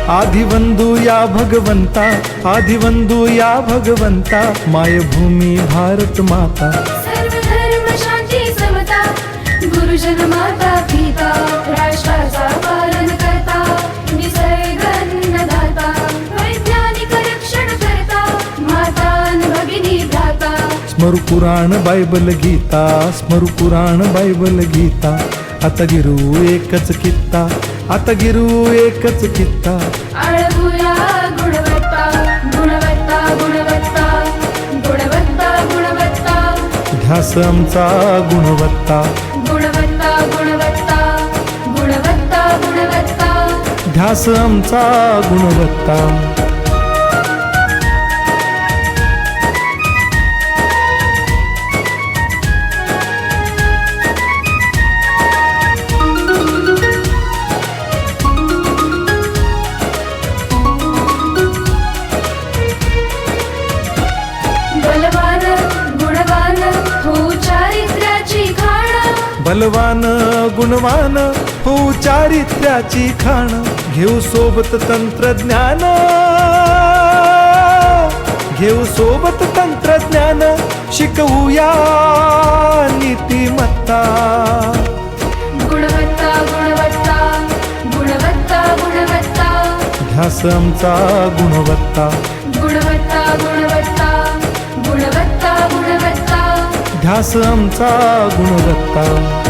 आदिवंदू या भगवंता, आदिवंदू या भगवंता, मायभूमी भारत माता। सर्व धर्म शांती समता, गुरुजन माता पिता, राष्ट्राचा पालन करता, निसर्ग अन्नदाता, वैज्ञानिक रक्षण करता, माता न भगिनी भ्राता। स्मरू पुराण बायबल गीता, स्मरू पुराण बायबल गीता, आता गिरू एकच कित्ता, आता गिरू एकच कित्ता। आळवूया गुणवत्ता, गुणवत्ता, गुणवत्ता, गुणवत्ता, गुणवत्ता, ध्यास आमचा गुणवत्ता, गुणवत्ता, गुणवत्ता, गुणवत्ता, गुणवत्ता। ध्यास आमचा गुणवत्ता। बलवान गुणवान हो चारित्र्याची खाण, बलवान गुणवान हो चारित्र्याची खाण, घेऊ सोबत तंत्रज्ञान, घेऊ सोबत तंत्रज्ञान, शिकवूया नीतिमत्ता। गुणवत्ता, गुणवत्ता, गुणवत्ता, गुणवत्ता, ध्यास आमचा गुणवत्ता, गुणवत्ता, गुणवत्ता, गुणवत्ता, गुणवत्ता। ध्यास आमचा गुणवत्ता।